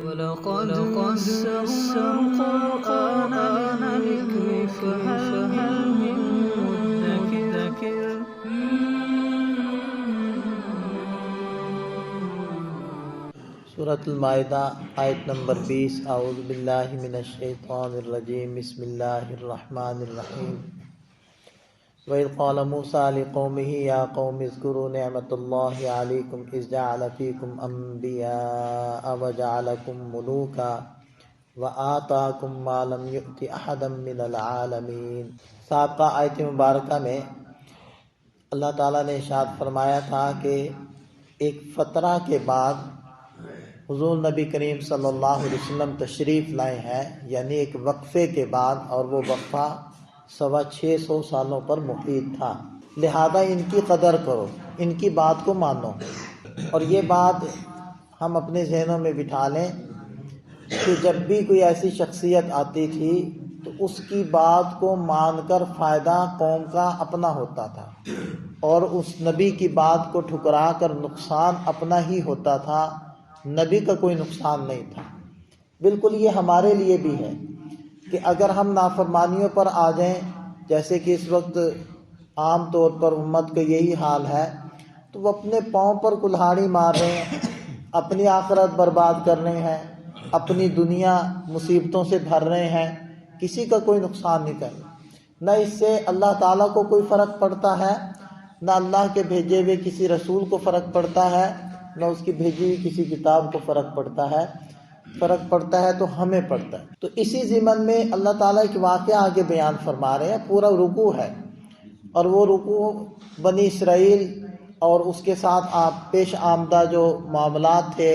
وَلَقَدْ يَسَّرْنَا الْقُرْآنَ لِلذِّكْرِ فَهَلْ مِن مُّدَّكِرٍ سورۃ المائدہ آیت نمبر 20۔ اعوذ باللہ من الشیطان الرجیم، بسم اللہ الرحمن الرحیم۔ وَإِذْ قَالَ مُوسَىٰ لِقَوْمِهِ يَا قَوْمِ اذْكُرُوا نِعْمَتَ اللَّهِ عَلَيْكُمْ إِذْ جَعَلَ فِيكُمْ أَنبِيَاءَ وَجَعَلَكُمْ مُلُوكًا وَآتَاكُمْ مَا لَمْ يُؤْتِ أَحَدًا مِّنَ الْعَالَمِينَ۔ سابقہ آیت مبارکہ میں اللہ تعالیٰ نے ارشاد فرمایا تھا کہ ایک فترہ کے بعد حضور نبی کریم صلی اللہ علیہ وسلم تشریف لائے ہیں، یعنی ایک وقفے کے بعد، اور وہ وقفہ 650 سالوں پر محیط تھا۔ لہذا ان کی قدر کرو، ان کی بات کو مانو، اور یہ بات ہم اپنے ذہنوں میں بٹھا لیں کہ جب بھی کوئی ایسی شخصیت آتی تھی تو اس کی بات کو مان کر فائدہ قوم کا اپنا ہوتا تھا، اور اس نبی کی بات کو ٹھکرا کر نقصان اپنا ہی ہوتا تھا، نبی کا کوئی نقصان نہیں تھا۔ بالکل یہ ہمارے لیے بھی ہے کہ اگر ہم نافرمانیوں پر آ جائیں، جیسے کہ اس وقت عام طور پر امت کا یہی حال ہے، تو وہ اپنے پاؤں پر کلہاڑی مار رہے ہیں، اپنی آخرت برباد کر رہے ہیں، اپنی دنیا مصیبتوں سے بھر رہے ہیں، کسی کا کوئی نقصان نہیں کر رہے۔ نہ اس سے اللہ تعالیٰ کو کوئی فرق پڑتا ہے، نہ اللہ کے بھیجے ہوئے کسی رسول کو فرق پڑتا ہے، نہ اس کی بھیجی ہوئی کسی کتاب کو فرق پڑتا ہے۔ فرق پڑتا ہے تو ہمیں پڑتا ہے۔ تو اسی ضمن میں اللہ تعالیٰ ایک واقعہ آگے بیان فرما رہے ہیں، پورا رکوع ہے، اور وہ رکوع بنی اسرائیل اور اس کے ساتھ پیش آمدہ جو معاملات تھے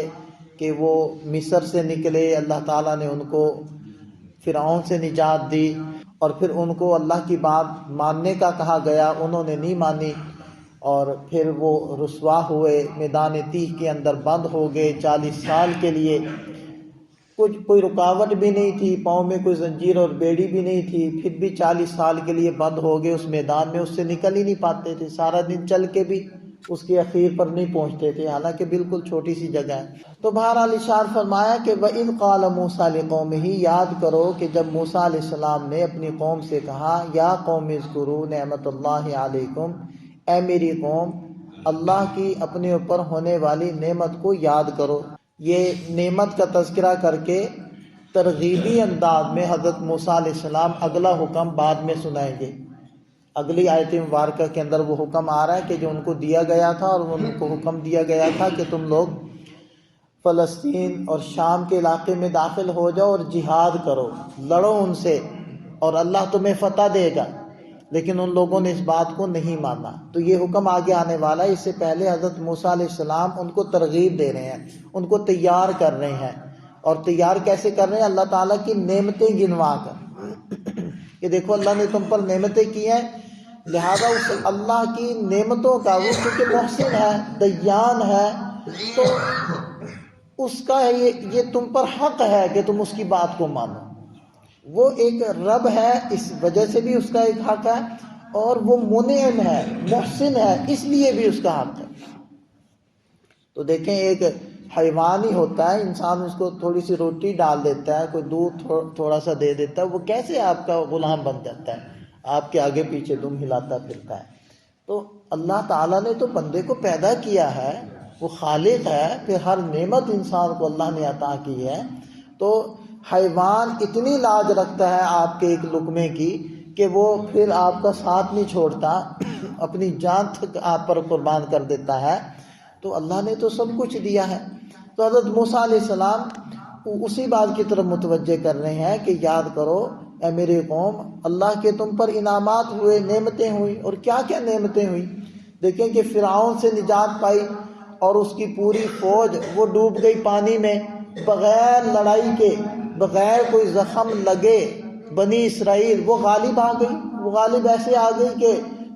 کہ وہ مصر سے نکلے، اللہ تعالیٰ نے ان کو فرعون سے نجات دی، اور پھر ان کو اللہ کی بات ماننے کا کہا گیا، انہوں نے نہیں مانی، اور پھر وہ رسوا ہوئے، میدان تیہ کے اندر بند ہو گئے 40 سال کے لیے۔ کوئی رکاوٹ بھی نہیں تھی، پاؤں میں کوئی زنجیر اور بیڑی بھی نہیں تھی، پھر بھی 40 سال کے لیے بند ہو گئے اس میدان میں، اس سے نکل ہی نہیں پاتے تھے، سارا دن چل کے بھی اس کے اخیر پر نہیں پہنچتے تھے، حالانکہ بالکل چھوٹی سی جگہ ہے۔ تو بہرحال ارشاد فرمایا کہ وَإِذْ قَالَ مُوسَىٰ لِقَوْمِهِ، یاد کرو کہ جب موسیٰ علیہ السلام نے اپنی قوم سے کہا، یا قوم اذکروا نعمت اللہ علیکم، اے میری قوم، اللہ کی اپنے اوپر ہونے والی نعمت کو یاد کرو۔ یہ نعمت کا تذکرہ کر کے ترغیبی انداز میں حضرت موسیٰ علیہ السلام اگلا حکم بعد میں سنائیں گے۔ اگلی آیت مبارکہ کے اندر وہ حکم آ رہا ہے کہ جو ان کو دیا گیا تھا، اور ان کو حکم دیا گیا تھا کہ تم لوگ فلسطین اور شام کے علاقے میں داخل ہو جاؤ اور جہاد کرو، لڑو ان سے، اور اللہ تمہیں فتح دے گا۔ لیکن ان لوگوں نے اس بات کو نہیں مانا، تو یہ حکم آگے آنے والا ہے۔ اس سے پہلے حضرت موسیٰ علیہ السلام ان کو ترغیب دے رہے ہیں، ان کو تیار کر رہے ہیں، اور تیار کیسے کر رہے ہیں؟ اللہ تعالیٰ کی نعمتیں گنوا کر کہ دیکھو اللہ نے تم پر نعمتیں کی ہیں، لہذا اس اللہ کی نعمتوں کا، وہ کیونکہ محسن ہے، دیان ہے، تو اس کا یہ تم پر حق ہے کہ تم اس کی بات کو مانو۔ وہ ایک رب ہے، اس وجہ سے بھی اس کا ایک حق ہے، اور وہ منعم ہے، محسن ہے، اس لیے بھی اس کا حق ہے۔ تو دیکھیں، ایک حیوان ہی ہوتا ہے، انسان اس کو تھوڑی سی روٹی ڈال دیتا ہے، کوئی دودھ تھوڑا سا دے دیتا ہے، وہ کیسے آپ کا غلام بن جاتا ہے، آپ کے آگے پیچھے دم ہلاتا پھرتا ہے۔ تو اللہ تعالیٰ نے تو بندے کو پیدا کیا ہے، وہ خالق ہے، پھر ہر نعمت انسان کو اللہ نے عطا کی ہے۔ تو حیوان اتنی لاج رکھتا ہے آپ کے ایک لقمے کی کہ وہ پھر آپ کا ساتھ نہیں چھوڑتا، اپنی جان تک آپ پر قربان کر دیتا ہے۔ تو اللہ نے تو سب کچھ دیا ہے۔ تو حضرت موسیٰ علیہ السلام اسی بات کی طرف متوجہ کر رہے ہیں کہ یاد کرو اے میری قوم، اللہ کے تم پر انعامات ہوئے، نعمتیں ہوئی، اور کیا کیا نعمتیں ہوئی۔ دیکھیں کہ فرعون سے نجات پائی، اور اس کی پوری فوج وہ ڈوب گئی پانی میں، بغیر لڑائی کے، بغیر کوئی زخم لگے، بنی اسرائیل وہ غالب آ گئی، وہ غالب ایسے آ گئی کہ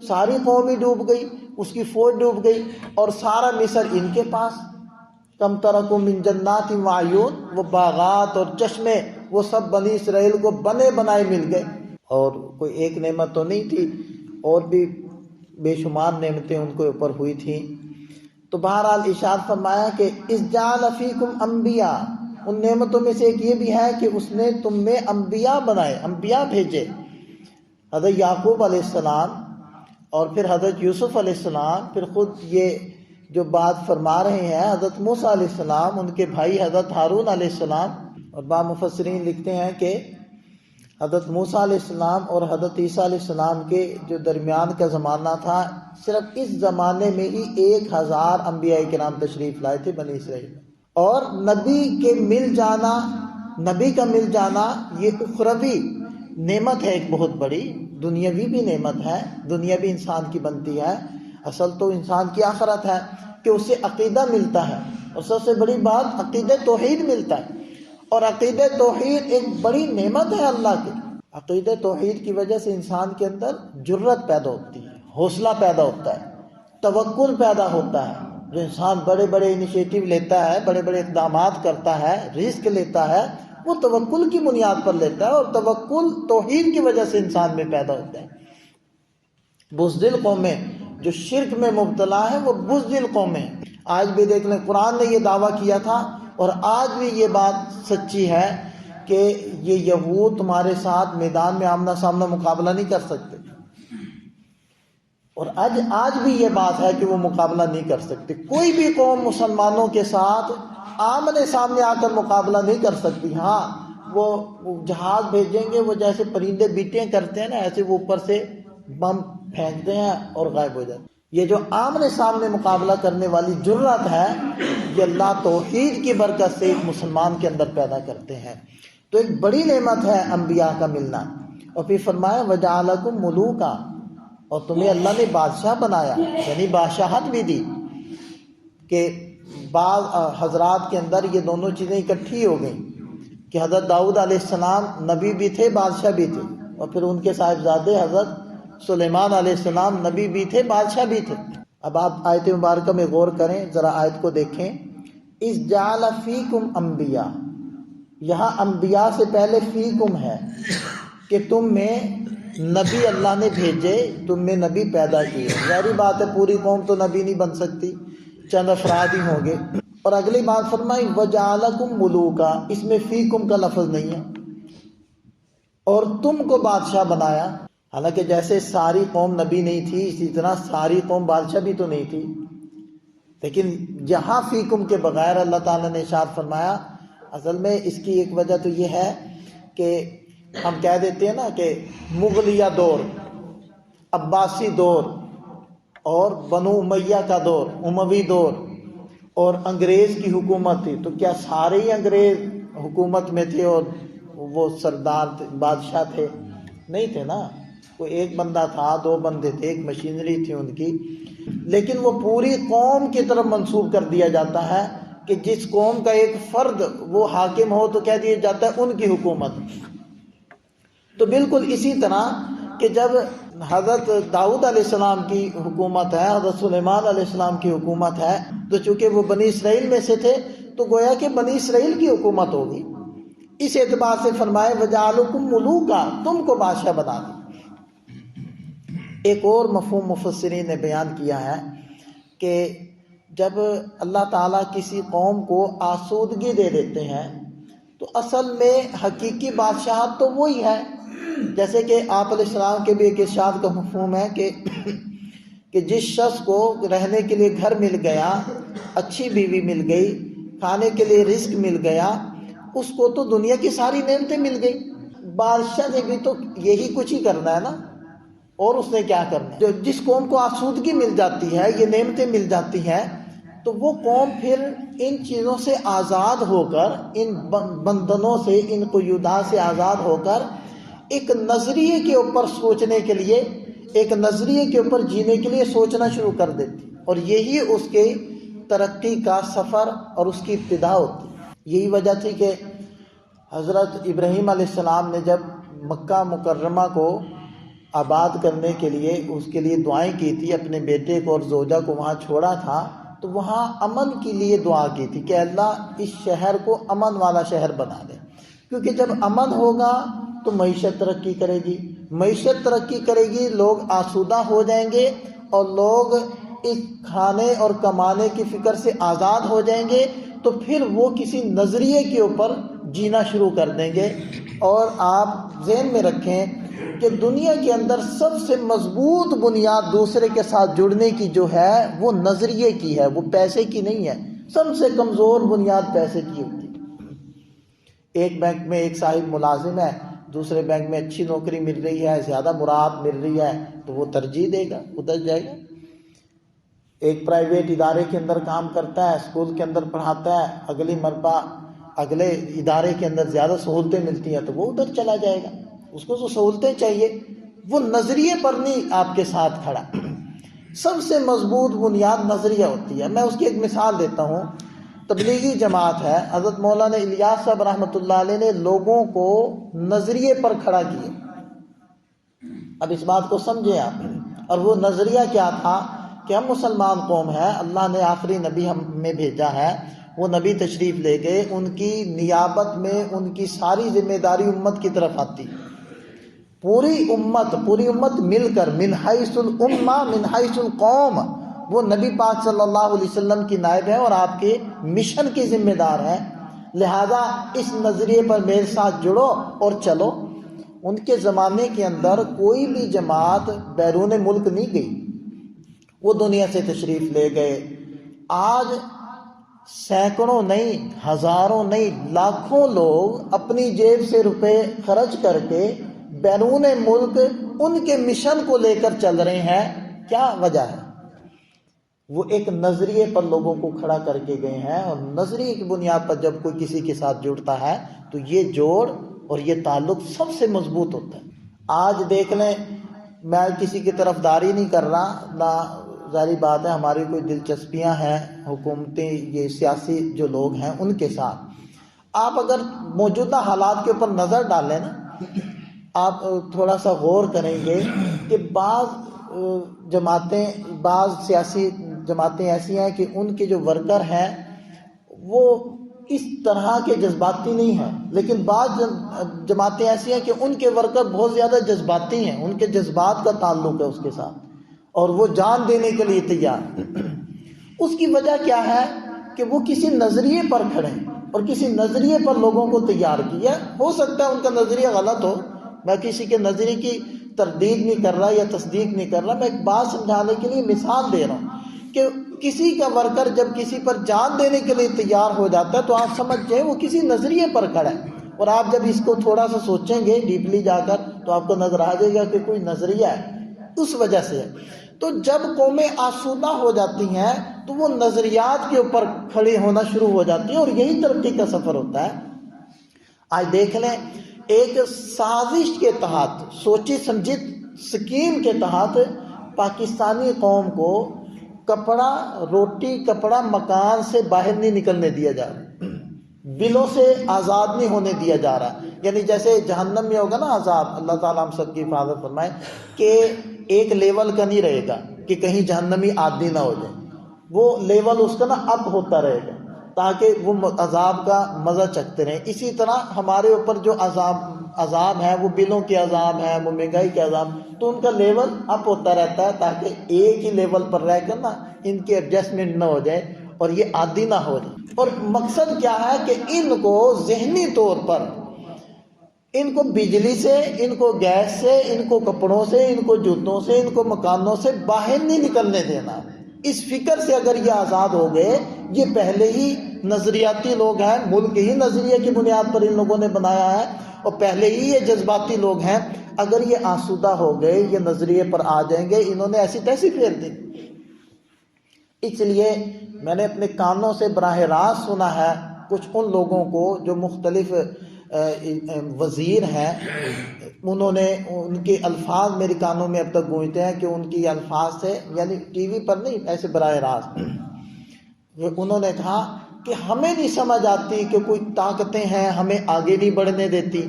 ساری قوم ہی ڈوب گئی، اس کی فوج ڈوب گئی، اور سارا مصر ان کے پاس۔ کم ترکوا من جنات وعیون، وہ باغات اور چشمے وہ سب بنی اسرائیل کو بنے بنائے مل گئے، اور کوئی ایک نعمت تو نہیں تھی، اور بھی بے شمار نعمتیں ان کے اوپر ہوئی تھیں۔ تو بہرحال ارشاد فرمایا کہ اذ جعل فیکم انبیاء، ان نعمتوں میں سے ایک یہ بھی ہے کہ اس نے تم میں انبیاء بنائے، انبیاء بھیجے، حضرت یعقوب علیہ السلام اور پھر حضرت یوسف علیہ السلام، پھر خود یہ جو بات فرما رہے ہیں حضرت موسیٰ علیہ السلام، ان کے بھائی حضرت ہارون علیہ السلام، اور بعض مفسرین لکھتے ہیں کہ حضرت موسیٰ علیہ السلام اور حضرت عیسیٰ علیہ السلام کے جو درمیان کا زمانہ تھا، صرف اس زمانے میں ہی 1000 انبیاء کرام تشریف لائے تھے بنی اسرائیل میں۔ اور نبی کے مل جانا، نبی کا مل جانا یہ اخروی نعمت ہے، ایک بہت بڑی دنیاوی بھی نعمت ہے، دنیا بھی انسان کی بنتی ہے، اصل تو انسان کی آخرت ہے کہ اسے عقیدہ ملتا ہے، اور سب سے بڑی بات عقیدہ توحید ملتا ہے، اور عقیدہ توحید ایک بڑی نعمت ہے اللہ کی۔ عقیدہ توحید کی وجہ سے انسان کے اندر جرت پیدا ہوتی ہے، حوصلہ پیدا ہوتا ہے، توکل پیدا ہوتا ہے۔ جو انسان بڑے بڑے انیشیٹو لیتا ہے، بڑے بڑے اقدامات کرتا ہے، رسک لیتا ہے، وہ توکل کی بنیاد پر لیتا ہے، اور توکل توحید کی وجہ سے انسان میں پیدا ہوتا ہے۔ بزدل قومیں جو شرک میں مبتلا ہے وہ بزدل قومیں، آج بھی دیکھ لیں قرآن نے یہ دعویٰ کیا تھا اور آج بھی یہ بات سچی ہے کہ یہ یہود تمہارے ساتھ میدان میں آمنا سامنا مقابلہ نہیں کر سکتے، اور آج بھی یہ بات ہے کہ وہ مقابلہ نہیں کر سکتے۔ کوئی بھی قوم مسلمانوں کے ساتھ آمنے سامنے آ کر مقابلہ نہیں کر سکتی۔ ہاں وہ جہاز بھیجیں گے، وہ جیسے پرندے بیٹیں کرتے ہیں نا، ایسے وہ اوپر سے بم پھینکتے ہیں اور غائب ہو جاتے ہیں۔ یہ جو آمنے سامنے مقابلہ کرنے والی جرات ہے، یہ اللہ توحید کی برکت سے ایک مسلمان کے اندر پیدا کرتے ہیں۔ تو ایک بڑی نعمت ہے انبیاء کا ملنا۔ اور پھر فرمایا وَجَعَلَكُم مُلُوكًا، اور تمہیں اللہ نے بادشاہ بنایا، یعنی بادشاہت بھی دی، کہ بعض حضرات کے اندر یہ دونوں چیزیں اکٹھی ہو گئیں کہ حضرت داؤد علیہ السلام نبی بھی تھے، بادشاہ بھی تھے، اور پھر ان کے صاحبزادے حضرت سلیمان علیہ السلام نبی بھی تھے، بادشاہ بھی تھے۔ اب آپ آیت مبارکہ میں غور کریں، ذرا آیت کو دیکھیں۔ اِذْ جَعَلَ فِيكُمْ انبیاء، یہاں انبیاء سے پہلے فیکم ہے کہ تم میں نبی اللہ نے بھیجے، تم میں نبی پیدا کیے۔ ظاہری بات ہے پوری قوم تو نبی نہیں بن سکتی، چند افراد ہی ہوں گے۔ اور اگلی بات فرمائی وَجَعَلَكُم مُلُوكًا، اس میں فیکم کا لفظ نہیں ہے، اور تم کو بادشاہ بنایا۔ حالانکہ جیسے ساری قوم نبی نہیں تھی، اسی طرح ساری قوم بادشاہ بھی تو نہیں تھی، لیکن جہاں فیکم کے بغیر اللہ تعالیٰ نے ارشاد فرمایا، اصل میں اس کی ایک وجہ تو یہ ہے کہ ہم کہہ دیتے ہیں نا کہ مغلیہ دور، عباسی دور، اور بنو امیہ کا دور، اموی دور، اور انگریز کی حکومت تھی، تو کیا سارے ہی انگریز حکومت میں تھے اور وہ سردار بادشاہ تھے؟ نہیں تھے نا، کوئی ایک بندہ تھا، 2 بندے تھے، ایک مشینری تھی ان کی، لیکن وہ پوری قوم کی طرف منسوب کر دیا جاتا ہے کہ جس قوم کا ایک فرد وہ حاکم ہو تو کہہ دیا جاتا ہے ان کی حکومت۔ تو بالکل اسی طرح کہ جب حضرت داؤد علیہ السلام کی حکومت ہے، حضرت سلیمان علیہ السلام کی حکومت ہے، تو چونکہ وہ بنی اسرائیل میں سے تھے تو گویا کہ بنی اسرائیل کی حکومت ہوگی۔ اس اعتبار سے فرمائے وَجَعَلَكُم مُلُوكًا، تم کو بادشاہ بنا دیا۔ ایک اور مفہوم مفسرین نے بیان کیا ہے کہ جب اللہ تعالیٰ کسی قوم کو آسودگی دے دیتے ہیں تو اصل میں حقیقی بادشاہت تو وہی ہے، جیسے کہ آپ علیہ السلام کے بھی ایک ارشاد کا مفہوم ہے کہ جس شخص کو رہنے کے لیے گھر مل گیا، اچھی بیوی مل گئی، کھانے کے لیے رزق مل گیا، اس کو تو دنیا کی ساری نعمتیں مل گئی۔ بادشاہ نے بھی تو یہی کچھ ہی کرنا ہے نا، اور اس نے کیا کرنا ہے؟ جو جس قوم کو آسودگی مل جاتی ہے، یہ نعمتیں مل جاتی ہیں، تو وہ قوم پھر ان چیزوں سے آزاد ہو کر، ان بندنوں سے، ان قیودات سے آزاد ہو کر ایک نظریے کے اوپر سوچنے کے لیے، ایک نظریے کے اوپر جینے کے لیے سوچنا شروع کر دیتی، اور یہی اس کے ترقی کا سفر اور اس کی ابتدا ہوتی۔ یہی وجہ تھی کہ حضرت ابراہیم علیہ السلام نے جب مکہ مکرمہ کو آباد کرنے کے لیے اس کے لیے دعائیں کی تھی، اپنے بیٹے کو اور زوجہ کو وہاں چھوڑا تھا، تو وہاں امن کے لیے دعا کی تھی کہ اللہ اس شہر کو امن والا شہر بنا دے، کیونکہ جب امن ہوگا تو معیشت ترقی کرے گی، معیشت ترقی کرے گی، لوگ آسودہ ہو جائیں گے، اور لوگ اس کھانے اور کمانے کی فکر سے آزاد ہو جائیں گے، تو پھر وہ کسی نظریے کے اوپر جینا شروع کر دیں گے. اور آپ ذہن میں رکھیں کہ دنیا کے اندر سب سے مضبوط بنیاد دوسرے کے ساتھ جڑنے کی جو ہے وہ نظریے کی ہے، وہ پیسے کی نہیں ہے. سب سے کمزور بنیاد پیسے کی ہوتی ہے. ایک بینک میں ایک صاحب ملازم ہے، دوسرے بینک میں اچھی نوکری مل رہی ہے، زیادہ مراد مل رہی ہے، تو وہ ترجیح دے گا، ادھر جائے گا. ایک پرائیویٹ ادارے کے اندر کام کرتا ہے، اسکول کے اندر پڑھاتا ہے، اگلی مرتبہ اگلے ادارے کے اندر زیادہ سہولتیں ملتی ہیں تو وہ ادھر چلا جائے گا. اس کو جو سہولتیں چاہیے وہ نظریے پر نہیں آپ کے ساتھ کھڑا. سب سے مضبوط بنیاد نظریہ ہوتی ہے. میں اس کی ایک مثال دیتا ہوں. تبلیغی جماعت ہے، حضرت مولانا الیاس صاحب رحمۃ اللہ علیہ نے لوگوں کو نظریے پر کھڑا کیا. اب اس بات کو سمجھیں آپ. اور وہ نظریہ کیا تھا کہ ہم مسلمان قوم ہیں، اللہ نے آخری نبی ہمیں بھیجا ہے، وہ نبی تشریف لے گئے، ان کی نیابت میں ان کی ساری ذمہ داری امت کی طرف آتی. پوری امت مل کر من حیث الامہ من حیث القوم وہ نبی پاک صلی اللہ علیہ وسلم کی نائب ہے اور آپ کے مشن کی ذمہ دار ہے. لہذا اس نظریے پر میرے ساتھ جڑو اور چلو. ان کے زمانے کے اندر کوئی بھی جماعت بیرون ملک نہیں گئی، وہ دنیا سے تشریف لے گئے. آج سینکڑوں نہیں، ہزاروں نہیں، لاکھوں لوگ اپنی جیب سے روپے خرچ کر کے بیرون ملک ان کے مشن کو لے کر چل رہے ہیں. کیا وجہ ہے؟ وہ ایک نظریے پر لوگوں کو کھڑا کر کے گئے ہیں. اور نظریے کی بنیاد پر جب کوئی کسی کے ساتھ جڑتا ہے تو یہ جوڑ اور یہ تعلق سب سے مضبوط ہوتا ہے. آج دیکھ لیں، میں کسی کی طرف داری نہیں کر رہا، نہ ظاہری بات ہے ہماری کوئی دلچسپیاں ہیں حکومتیں، یہ سیاسی جو لوگ ہیں ان کے ساتھ. آپ اگر موجودہ حالات کے اوپر نظر ڈالیں نا، آپ تھوڑا سا غور کریں گے کہ بعض سیاسی جماعتیں ایسی ہیں کہ ان کے جو ورکر ہیں وہ اس طرح کے جذباتی نہیں ہیں، لیکن بعض جماعتیں ایسی ہیں کہ ان کے ورکر بہت زیادہ جذباتی ہیں، ان کے جذبات کا تعلق ہے اس کے ساتھ اور وہ جان دینے کے لیے تیار. اس کی وجہ کیا ہے کہ وہ کسی نظریے پر کھڑے ہیں اور کسی نظریے پر لوگوں کو تیار کیا. ہو سکتا ہے ان کا نظریہ غلط ہو، میں کسی کے نظریے کی تردید نہیں کر رہا یا تصدیق نہیں کر رہا، میں ایک بات سمجھانے کے لیے مثال دے رہا ہوں کہ کسی کا ورکر جب کسی پر جان دینے کے لیے تیار ہو جاتا ہے تو آپ سمجھ جائیں وہ کسی نظریے پر کھڑا ہے. اور آپ جب اس کو تھوڑا سا سوچیں گے ڈیپلی جا کر تو آپ کو نظر آ جائے گا کہ کوئی نظریہ ہے. اس وجہ سے تو جب قومیں آسودہ ہو جاتی ہیں تو وہ نظریات کے اوپر کھڑی ہونا شروع ہو جاتی ہیں اور یہی ترقی کا سفر ہوتا ہے. آج دیکھ لیں، ایک سازش کے تحت، سوچی سمجھی سکیم کے تحت پاکستانی قوم کو کپڑا روٹی کپڑا مکان سے باہر نہیں نکلنے دیا جا رہا، بلوں سے آزاد نہیں ہونے دیا جا رہا. یعنی جیسے جہنم میں ہوگا نا عذاب، اللہ تعالیٰ ہم سب کی حفاظت فرمائے، کہ ایک لیول کا نہیں رہے گا کہ کہیں جہنمی عادی نہ ہو جائے. وہ لیول اس کا نا اپ ہوتا رہے گا تاکہ وہ عذاب کا مزہ چکھتے رہیں. اسی طرح ہمارے اوپر جو عذاب ہے وہ بلوں کے عذاب ہے، وہ مہنگائی کے عذاب، تو ان کا لیول اپ ہوتا رہتا ہے تاکہ ایک ہی لیول پر رہ کر نا ان کی ایڈجسٹمنٹ نہ ہو جائے اور یہ عادی نہ ہو جائے. اور مقصد کیا ہے کہ ان کو ذہنی طور پر، ان کو بجلی سے، ان کو گیس سے، ان کو کپڑوں سے، ان کو جوتوں سے، ان کو مکانوں سے باہر نہیں نکلنے دینا. اس فکر سے اگر یہ آزاد ہو گئے، یہ پہلے ہی نظریاتی لوگ ہیں، ملک ہی نظریے کی بنیاد پر ان لوگوں نے بنایا ہے اور پہلے ہی یہ جذباتی لوگ ہیں. اگر یہ آسودہ ہو گئے، یہ نظریے پر آ جائیں گے، انہوں نے ایسی تیسی پھیر دی. اس لیے میں نے اپنے کانوں سے براہ راست سنا ہے کچھ ان لوگوں کو جو مختلف وزیر ہیں، انہوں نے ان کے الفاظ میرے کانوں میں اب تک گونجتے ہیں کہ ان کی الفاظ سے، یعنی ٹی وی پر نہیں، ایسے براہ راست انہوں نے کہا کہ ہمیں نہیں سمجھ آتی کہ کوئی طاقتیں ہیں ہمیں آگے نہیں بڑھنے دیتی،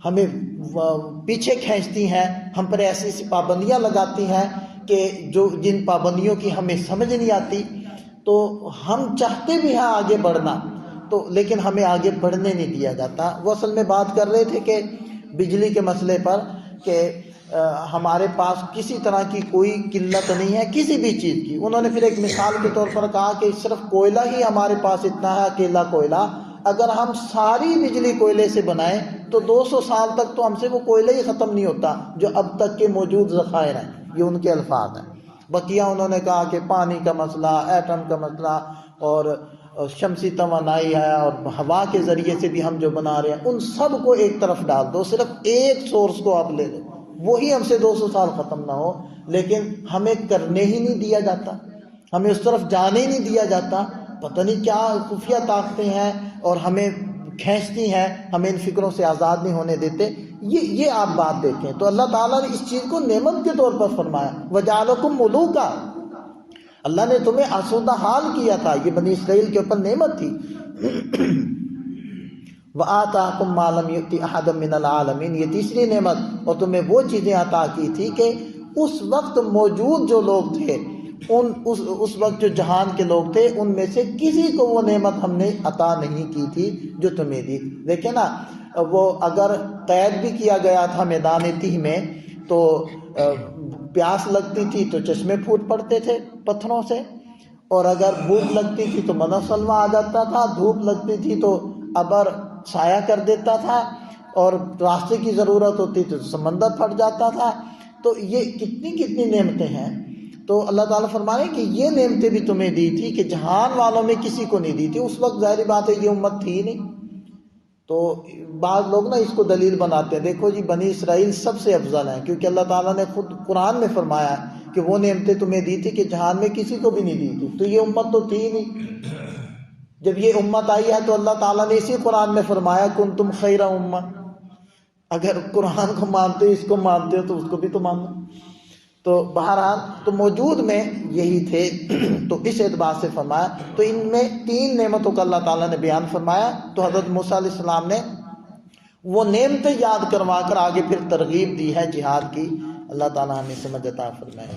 ہمیں پیچھے کھینچتی ہیں، ہم پر ایسی ایسی پابندیاں لگاتی ہیں کہ جن پابندیوں کی ہمیں سمجھ نہیں آتی. تو ہم چاہتے بھی ہیں آگے بڑھنا، تو لیکن ہمیں آگے بڑھنے نہیں دیا جاتا. وہ اصل میں بات کر رہے تھے کہ بجلی کے مسئلے پر کہ ہمارے پاس کسی طرح کی کوئی قلت نہیں ہے کسی بھی چیز کی. انہوں نے پھر ایک مثال کے طور پر کہا کہ صرف کوئلہ ہی ہمارے پاس اتنا ہے، اکیلا کوئلہ. اگر ہم ساری بجلی کوئلے سے بنائیں تو 200 سال تک تو ہم سے وہ کوئلہ ہی ختم نہیں ہوتا جو اب تک کے موجود ذخائر ہیں. یہ ان کے الفاظ ہیں. بقیہ انہوں نے کہا کہ پانی کا مسئلہ، ایٹم کا مسئلہ، اور شمسی توانائی ہے، اور ہوا کے ذریعے سے بھی ہم جو بنا رہے ہیں، ان سب کو ایک طرف ڈال دو، صرف ایک سورس کو آپ لے لو، وہی ہم سے 200 سال ختم نہ ہو. لیکن ہمیں کرنے ہی نہیں دیا جاتا، ہمیں اس طرف جانے ہی نہیں دیا جاتا. پتہ نہیں کیا خفیہ طاقتیں ہیں اور ہمیں کھینچتی ہیں، ہمیں ان فکروں سے آزاد نہیں ہونے دیتے. یہ آپ بات دیکھیں تو اللہ تعالیٰ نے اس چیز کو نعمت کے طور پر فرمایا. وَجَعَلَكُمْ مُلُوكًا، اللہ نے تمہیں آسودہ حال کیا تھا. یہ بنی اسرائیل کے اوپر نعمت تھی. وَآتَاكُمْ مَا لَمْ يُؤْتِ أَحَدًا مِّنَ الْعَالَمِينَ، یہ تیسری نعمت. اور تمہیں وہ چیزیں عطا کی تھی کہ اس وقت موجود جو لوگ تھے، اس وقت جو جہان کے لوگ تھے، ان میں سے کسی کو وہ نعمت ہم نے عطا نہیں کی تھی جو تمہیں دی. دیکھیں نا، وہ اگر قید بھی کیا گیا تھا میدان تیہ میں تو پیاس لگتی تھی تو چشمے پھوٹ پڑتے تھے پتھروں سے، اور اگر بھوک لگتی تھی تو منع سلوہ آ جاتا تھا، دھوپ لگتی تھی تو ابر سایہ کر دیتا تھا، اور راستے کی ضرورت ہوتی تو سمندر پھٹ جاتا تھا. تو یہ کتنی نعمتیں ہیں. تو اللہ تعالیٰ فرمائے کہ یہ نعمتیں بھی تمہیں دی تھی کہ جہان والوں میں کسی کو نہیں دی تھی. اس وقت ظاہری بات ہے یہ امت تھی نہیں. تو بعض لوگ نا اس کو دلیل بناتے ہیں، دیکھو جی بنی اسرائیل سب سے افضل ہیں، کیونکہ اللہ تعالیٰ نے خود قرآن میں فرمایا کہ وہ نعمتیں تمہیں دی تھی کہ جہان میں کسی کو بھی نہیں دی تھی. تو یہ امت تو تھی نہیں. جب یہ امت آئی ہے تو اللہ تعالیٰ نے اسی قرآن میں فرمایا کنتم خیر امہ. اگر قرآن کو مانتے ہو، اس کو مانتے ہو، تو اس کو بھی تو مانو. تو بہرحال تو موجود میں یہی تھے. تو اس اعتبار سے فرمایا. تو ان میں 3 نعمتوں کا اللہ تعالیٰ نے بیان فرمایا. تو حضرت موسیٰ علیہ السلام نے وہ نعمتیں یاد کروا کر آگے پھر ترغیب دی ہے جہاد کی. اللہ تعالیٰ ہمیں سمجھ عطا فرمائے.